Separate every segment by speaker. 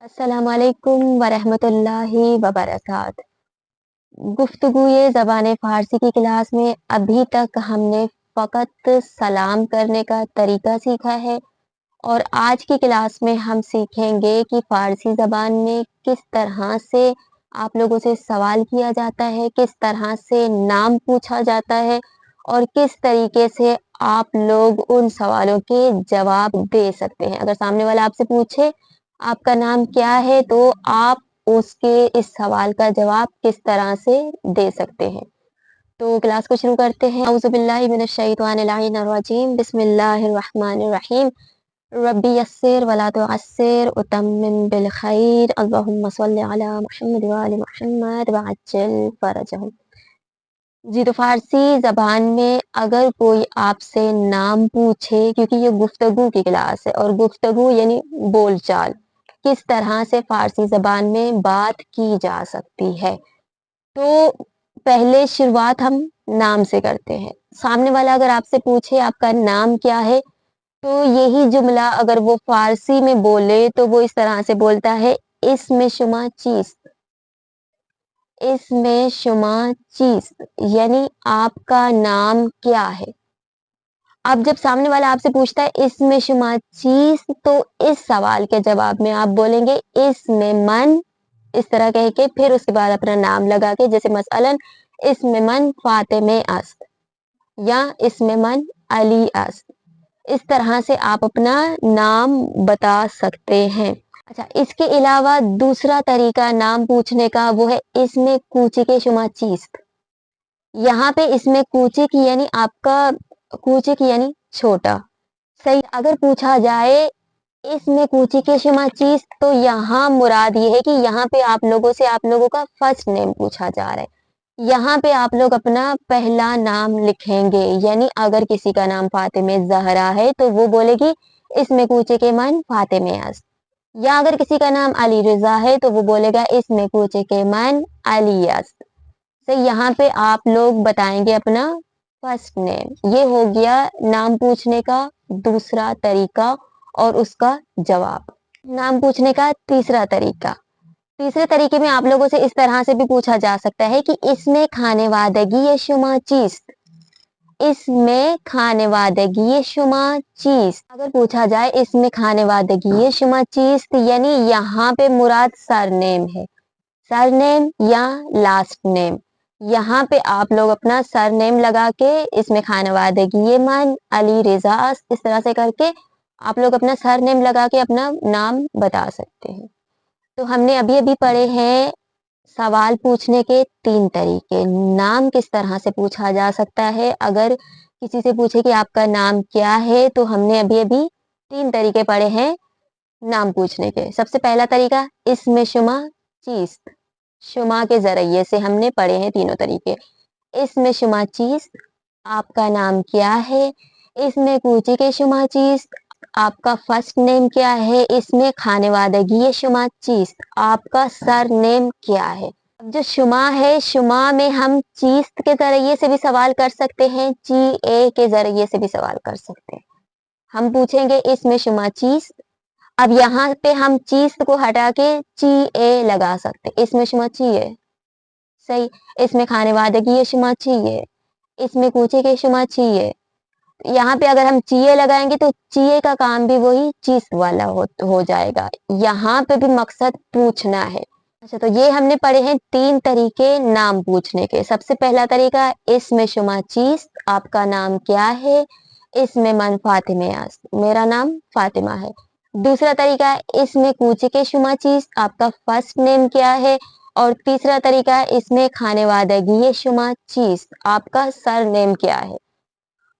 Speaker 1: अस्सलाम वालेकुम वरहमतुल्लाहि वबरकात। गुफ्तगू ये ज़बान फ़ारसी की क्लास में अभी तक हमने फ़कत सलाम करने का तरीका सीखा है और आज की क्लास में हम सीखेंगे कि फ़ारसी ज़बान में किस तरह से आप लोगों से सवाल किया जाता है, किस तरह से नाम पूछा जाता है और किस तरीके से आप लोग उन सवालों के जवाब दे सकते हैं। अगर सामने वाला आपसे पूछे आपका नाम क्या है, तो आप उसके इस सवाल का जवाब किस तरह से दे सकते हैं। तो क्लास को शुरू करते हैं। औज़ुबिल्लाहि मिनश्शैतानिर्रजीम बिस्मिल्लाहिर्रहमानिर्रहीम। रब्बी यस्सिर वला तुअस्सिर वतम्मिम बिल खैर अल्लाहुम्मा सल्लि अला मुहम्मद व आलि मुहम्मद वअज्जिल फरजहुम। जी, तो फ़ारसी ज़बान में अगर कोई आपसे नाम पूछे, क्योंकि ये गुफ्तगू की क्लास है और गुफ्तगू यानी बोलचाल, किस तरह से फ़ारसी ज़बान में बात की जा सकती है। तो पहले शुरुआत हम नाम से करते हैं। सामने वाला अगर आपसे पूछे आपका नाम क्या है, तो यही जुमला अगर वो फ़ारसी में बोले तो वो इस तरह से बोलता है, इसमें शुमा चीज़, इसमें शुमा चीज़, यानी आपका नाम क्या है। अब जब सामने वाला आपसे पूछता है इसमें शुमा चीज़, तो इस सवाल के जवाब में आप बोलेंगे इसमें मन, इस तरह कह के फिर उसके बाद अपना नाम लगा के, जैसे मसलन इसमें मन फातिमे अस्त या इसमें मन अली अस्त। इस तरह से आप अपना नाम बता सकते हैं। अच्छा, इसके अलावा दूसरा तरीका नाम पूछने का वो है इसमें कूची के शुमा चीज़। यहाँ पे इसमें कूची की यानी आपका, कूची की यानी छोटा, सही। अगर पूछा जाए इसमें कूची के शुमा चीज़, तो यहाँ मुराद ये है कि यहाँ पे आप लोगों से आप लोगों का फर्स्ट नेम पूछा जा रहा है। यहाँ पे आप लोग अपना पहला नाम लिखेंगे, यानी अगर किसी का नाम फातिमे ज़हरा है तो वो बोलेगी इसमें कूचे के मन फातिमे अस्त, या अगर किसी का नाम अली रिजा है तो वो बोलेगा इसमें कूचे के मन अली अस्त। तो यहाँ पे आप लोग बताएंगे अपना फर्स्ट नेम। ये हो गया नाम पूछने का दूसरा तरीका और उसका जवाब। नाम पूछने का तीसरा तरीका, तीसरे तरीके में आप लोगों से इस तरह से भी पूछा जा सकता है कि इसमें खाने वादगी ये शुमा चीज, इसमें खाने वादगी ये शुमा चीज। अगर पूछा जाए इसमें खाने वादगी ये शुमा चीज, तो यानी यहाँ पे मुराद सरनेम है, सरनेम या लास्ट नेम। यहाँ पे आप लोग अपना सरनेम लगा के इसमें खाने वादगी ये मन अली रिजा, इस तरह से करके आप लोग अपना सरनेम लगा के अपना नाम बता सकते हैं। तो हमने अभी अभी पढ़े हैं सवाल पूछने के तीन तरीके। नाम किस तरह से पूछा जा सकता है, अगर किसी से पूछे कि आपका नाम क्या है, तो हमने अभी अभी तीन तरीके पढ़े हैं नाम पूछने के। सबसे पहला तरीका इसमें शुमा चीज, शुमा के जरिए से हमने पढ़े हैं तीनों तरीके। इसमें शुमा चीज, आपका नाम क्या है। इसमें कूची के शुमा चीज, आपका फर्स्ट नेम क्या है। इसमें खाने वादगी ये शुमा चीज, आपका सर नेम क्या है। अब जो शुमा है, शुमा में हम चीज के जरिए से भी सवाल कर सकते हैं, ची ए के जरिए से भी सवाल कर सकते हैं। हम पूछेंगे इसमें शुमा चीज, अब यहाँ पे हम चीज को हटा के ची ए लगा सकते, इसमें शुमा ची है, सही। इसमें खाने वादगी ये शुमा ची है, इसमें कूचे के शुमा ची है। यहाँ पे अगर हम चीए लगाएंगे तो चीए का काम भी वही चीज वाला हो जाएगा। यहाँ पे भी मकसद पूछना है। अच्छा, तो ये हमने पढ़े हैं तीन तरीके नाम पूछने के। सबसे पहला तरीका इसमें शुमा चीज, आपका नाम क्या है। इसमें मन फातिमे अस्त, मेरा नाम फातिमा है। दूसरा तरीका इसमें कूचे के शुमा चीज, आपका फर्स्ट नेम क्या है। और तीसरा तरीका इसमें खाने वादगी ये शुमा चीज, आपका सर नेम क्या है।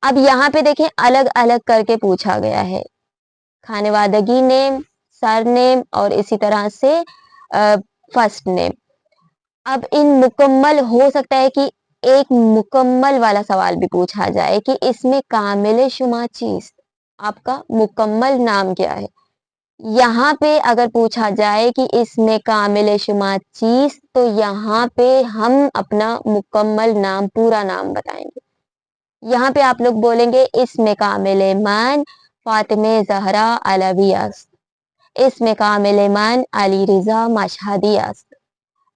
Speaker 1: अब यहाँ पे देखें अलग अलग करके पूछा गया है, खाने वादगी नेम, सर नेम और इसी तरह से फर्स्ट नेम। अब इन मुकम्मल हो सकता है कि एक मुकम्मल वाला सवाल भी पूछा जाए कि इसमें कामिल शुमा चीज, आपका मुकम्मल नाम क्या है। यहाँ पे अगर पूछा जाए कि इसमें कामिल शुमा चीज, तो यहाँ पे हम अपना मुकम्मल नाम, पूरा नाम बताएंगे। यहाँ पे आप लोग बोलेंगे इसमें कामिल मन फातिमे ज़हरा अलवी अस्त, इसमें कामिल मन अली रिजा मशहदी است.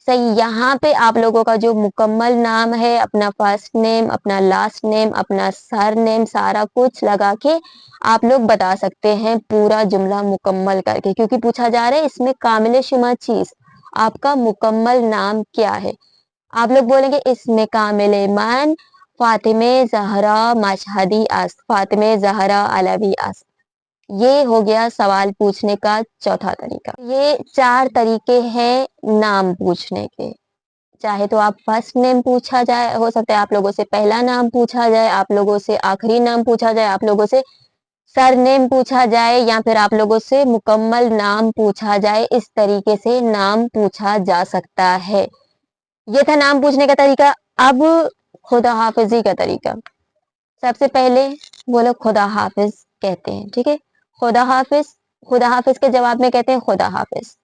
Speaker 1: सही, यहाँ पे आप लोगों का जो मुकम्मल नाम है, अपना फर्स्ट नेम, अपना लास्ट नेम, अपना सर नेम, सारा कुछ लगा के आप लोग बता सकते हैं पूरा जुमला मुकम्मल करके, क्योंकि पूछा जा रहा है इसमें कामिल शुमा चीज, आपका मुकम्मल नाम क्या है. आप लोग बोलेंगे इसमें कामिल मन फातिमे जहरा मशहदी است, फातिमे जहरा अलवी است. ये हो गया सवाल पूछने का चौथा तरीका. ये 4 तरीके हैं नाम पूछने के. चाहे तो आप फर्स्ट नेम पूछा जाए, हो सकता है आप लोगों से पहला नाम पूछा जाए, आप लोगों से आखिरी नाम पूछा जाए, आप लोगों से सरनेम पूछा जाए, या फिर आप लोगों से मुकम्मल नाम पूछा जाए. इस तरीके से नाम पूछा जा सकता है. ये था नाम पूछने का तरीका. अब खुदा हाफिजी का तरीका. सबसे पहले वो लोग खुदा हाफिज कहते हैं, ठीक है. खुदा हाफिज के जवाब में कहते हैं खुदा हाफिज.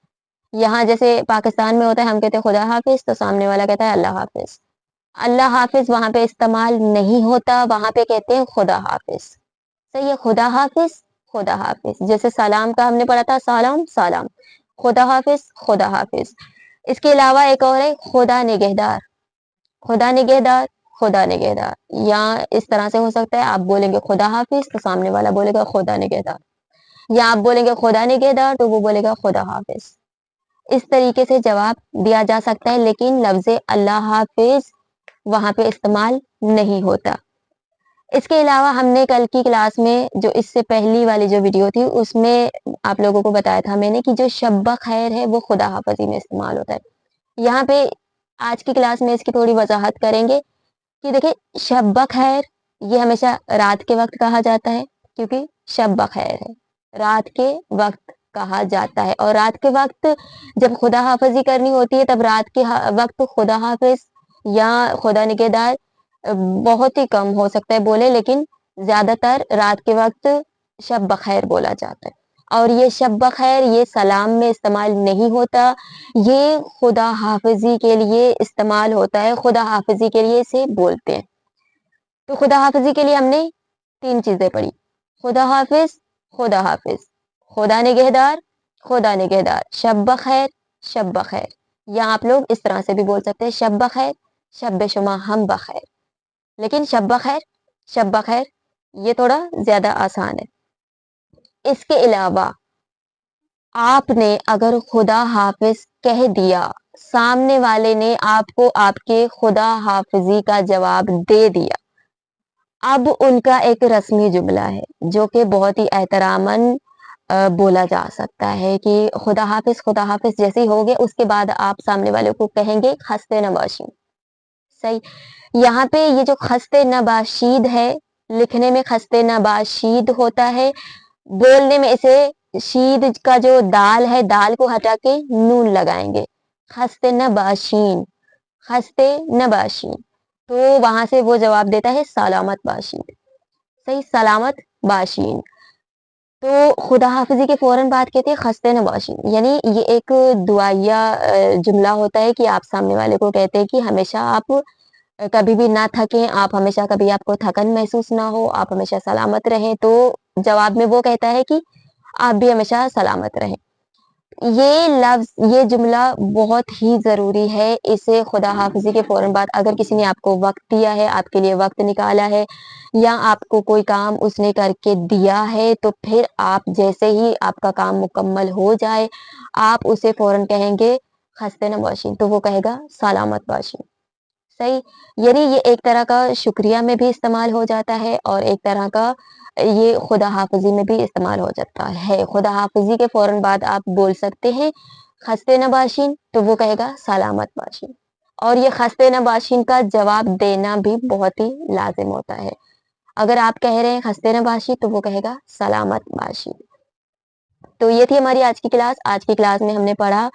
Speaker 1: यहाँ जैसे पाकिस्तान में होता है, हम कहते हैं खुदा हाफिज, तो सामने वाला कहता है अल्लाह हाफिज. अल्लाह हाफिज वहां पे इस्तेमाल नहीं होता, वहां पे कहते हैं खुदा हाफिज. सही है, खुदा हाफिज, खुदा हाफिज. जैसे सलाम का हमने पढ़ा था, सलाम सलाम. खुदा हाफिज, खुदा हाफिज. इसके अलावा एक और है खुदा निगहदार. खुदा निगहदार, खुदा निगहदार. या इस तरह से हो सकता है, आप बोलेंगे खुदा हाफिज तो सामने वाला बोलेगा खुदा निगहदार, या आप बोलेंगे खुदा निगहदार तो वो बोलेगा खुदा हाफिज. इस तरीके से जवाब दिया जा सकता है, लेकिन लफ्ज अल्लाह हाफिज वहां पे इस्तेमाल नहीं होता. इसके अलावा हमने कल की क्लास में, जो इससे पहली वाली जो वीडियो थी, उसमें आप लोगों को बताया था मैंने कि जो शब्बा खैर है वो खुदा हाफिजी में इस्तेमाल होता है. यहाँ पे आज की क्लास में इसकी थोड़ी वजाहत करेंगे कि देखिए, शब्बा खैर ये हमेशा रात के वक्त कहा जाता है, क्योंकि शब्बा खैर है, रात के वक्त कहा जाता है. और रात के वक्त जब खुदा हाफिजी करनी होती है, तब रात के वक्त खुदा हाफिज या खुदा निगहदार बहुत ही कम हो सकता है बोले, लेकिन ज्यादातर रात के वक्त शब बखैर बोला जाता है. और ये शब बखैर ये सलाम में इस्तेमाल नहीं होता, ये खुदा हाफिजी के लिए इस्तेमाल होता है, खुदा हाफिजी के लिए इसे बोलते हैं. तो खुदा हाफिजी के लिए हमने 3 चीजें पढ़ी. खुदा हाफिज, खुदा हाफिज, खुदा निगहदार, खुदा निगहदार, शब बखैर, शब बखैर. या आप लोग इस तरह से भी बोल सकते हैं शब बखैर, शब शुमा हम बखैर. लेकिन शब बखैर ये थोड़ा ज्यादा आसान है. इसके अलावा आपने अगर खुदा हाफिज कह दिया, सामने वाले ने आपको आपके खुदा हाफिजी का जवाब दे दिया, अब उनका एक रस्मी जुमला है जो कि बहुत ही एहतरामन बोला जा सकता है कि खुदा हाफिज जैसे ही हो गए, उसके बाद आप सामने वाले को कहेंगे खस्ते नबाशी. सही, यहाँ पे ये जो खस्ते नबाशीद है, लिखने में खस्ते नबाशीद होता है, बोलने में इसे शीद का जो दाल है, दाल को हटा के नून लगाएंगे, खस्ते नबाशीन, खस्ते नबाशीन. तो वहां से वो जवाब देता है सलामत बाशीन. सही, सलामत बाशीन. तो खुदा हाफिजी के फौरन बाद कहते हैं खस्ते नबाशीन, यानी ये एक दुआया जुमला होता है कि आप सामने वाले को कहते हैं कि हमेशा आप कभी भी ना थकें, आप हमेशा, कभी आपको थकन महसूस ना हो, आप हमेशा सलामत रहें. तो जवाब में वो कहता है कि आप भी हमेशा सलामत रहें. ये लफ्ज, ये जुमला बहुत ही जरूरी है. इसे खुदा हाफिजी के फौरन बाद अगर किसी ने आपको वक्त दिया है, आपके लिए वक्त निकाला है, या आपको कोई काम उसने करके दिया है, तो फिर आप जैसे ही आपका काम मुकम्मल हो जाए, आप उसे फौरन कहेंगे खस्ते नबाशी, तो वो कहेगा सलामत बाशी. सही, यानी ये एक तरह का शुक्रिया में भी इस्तेमाल हो जाता है, और एक तरह का ये खुदा हाफिजी में भी इस्तेमाल हो जाता है. खुदा हाफिजी के फौरन बाद आप बोल सकते हैं खस्ते नबाशीन, तो वो कहेगा सलामत बाशीन. और ये खस्ते नबाशीन का जवाब देना भी बहुत ही लाजिम होता है. अगर आप कह रहे हैं खस्ते नबाशी, तो वो कहेगा सलामत बाशी. तो ये थी हमारी आज की क्लास. आज की क्लास में हमने पढ़ा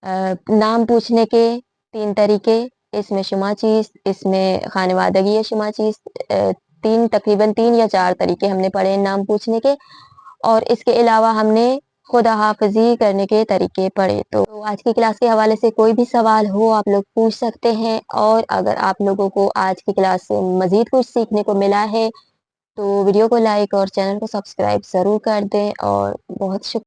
Speaker 1: नाम पूछने के 3 तरीके, इसमें शुमा चीज, इसमें खानेवादगी शुमा चीज, तकरीबन 3 या 4 तरीके हमने पढ़े नाम पूछने के. और इसके अलावा हमने खुदा हाफिजी करने के तरीके पढ़े. तो आज की क्लास के हवाले से कोई भी सवाल हो आप लोग पूछ सकते हैं. और अगर आप लोगों को आज की क्लास से मजीद कुछ सीखने को मिला है, तो वीडियो को लाइक और चैनल को सब्सक्राइब जरूर कर दें. और बहुत शुक्रिया.